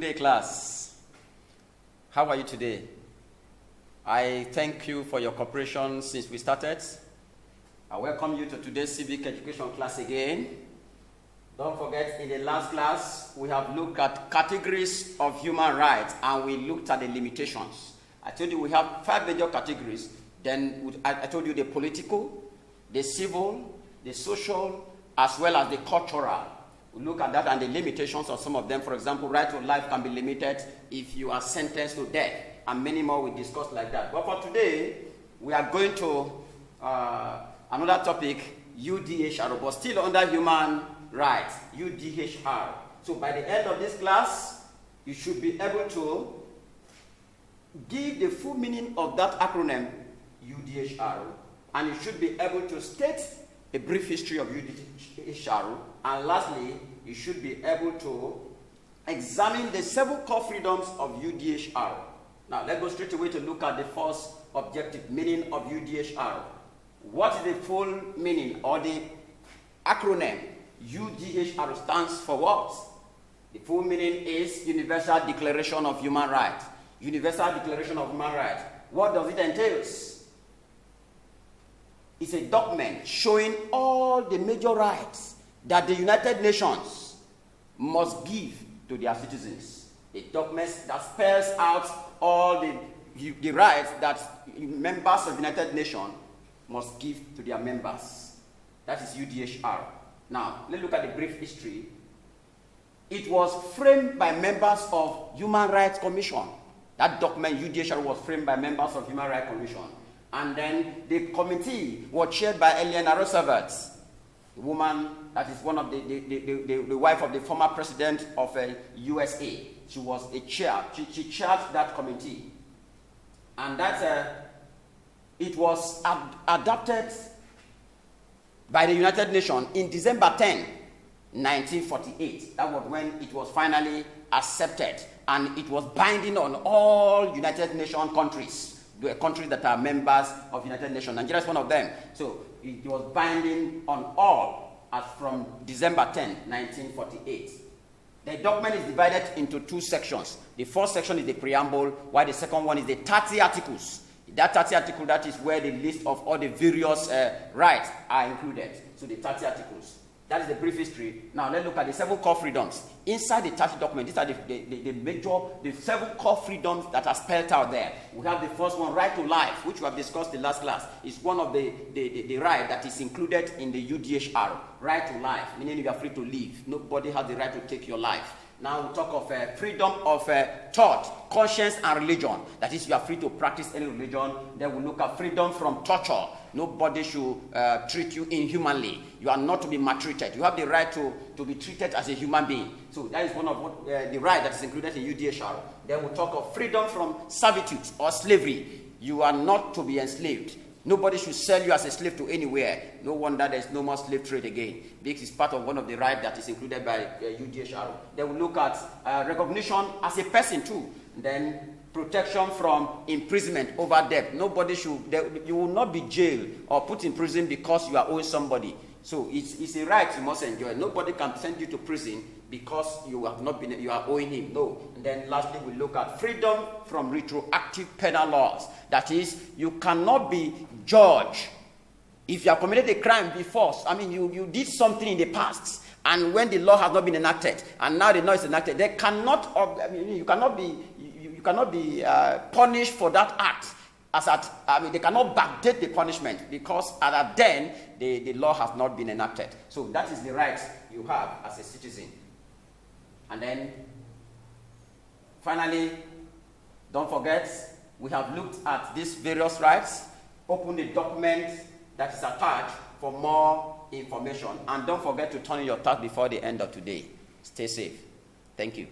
day, class. How are you today? I thank you for your cooperation since we started. I welcome you to today's Civic education class again. Don't forget, in the last class, we have looked at categories of human rights and we looked at the limitations. I told you we have 5 major categories. Then I told you the political, the civil, the social, as well as the cultural. We look at that and the limitations of some of them. For example, right to life can be limited if you are sentenced to death, and many more we discussed like that. But for today, we are going to another topic, UDHR, but still under human rights, UDHR. So by the end of this class, you should be able to give the full meaning of that acronym, UDHR, and you should be able to state a brief history of UDHR, and lastly, you should be able to examine the 7 core freedoms of UDHR. Now, let's go straight away to look at the first objective meaning of UDHR. What is the full meaning or the acronym? UDHR stands for what? The full meaning is Universal Declaration of Human Rights. Universal Declaration of Human Rights. What does it entail? It's a document showing all the major rights that the United Nations must give to their citizens. A document that spells out all the rights that members of the United Nations must give to their members. That is UDHR. Now, let's look at the brief history. It was framed by members of Human Rights Commission. That document, UDHR, was framed by members of Human Rights Commission. And then the committee was chaired by Eleanor Roosevelt, a woman that is one of the wife of the former president of USA. She was a chair. She chaired that committee. And that it was adopted by the United Nations in December 10, 1948. That was when it was finally accepted. And it was binding on all United Nations countries. The countries that are members of United Nations. Nigeria is one of them. So it was binding on all as from December 10, 1948. The document is divided into 2 sections. The first section is the preamble, while the second one is the 30 articles. That 30 article, that is where the list of all the various rights are included. So the 30 articles. That is the brief history. Now let's look at the 7 core freedoms. Inside the 30 document, these are the 7 core freedoms that are spelled out there. We have the first one, right to life, which we have discussed in the last class. It's one of the right that is included in the UDHR. Right to life, meaning you are free to live. Nobody has the right to take your life. Now we talk of freedom of thought, conscience, and religion. That is, you are free to practice any religion. Then we look at freedom from torture. Nobody should treat you inhumanly. You are not to be maltreated. You have the right to be treated as a human being. So that is one of the right that is included in UDHR. Then we talk of freedom from servitude or slavery. You are not to be enslaved. Nobody should sell you as a slave to anywhere. No wonder there is no more slave trade again. This is part of one of the rights that is included by UDHR. Then we look at recognition as a person too. Then protection from imprisonment over debt. Nobody should, you will not be jailed or put in prison because you are owing somebody. So it's a right you must enjoy. Nobody can send you to prison because you are owing him. No. And then lastly, we look at freedom from retroactive penal laws. That is, you cannot be judged if you have committed a crime before. I mean, you did something in the past, and when the law has not been enacted, and now the law is enacted, they cannot. You cannot be punished for that act. They cannot backdate the punishment because at then the law has not been enacted. So that is the rights you have as a citizen. And then finally, don't forget, we have looked at these various rights. Open the document that is attached for more information. And don't forget to turn in your tap before the end of today. Stay safe. Thank you.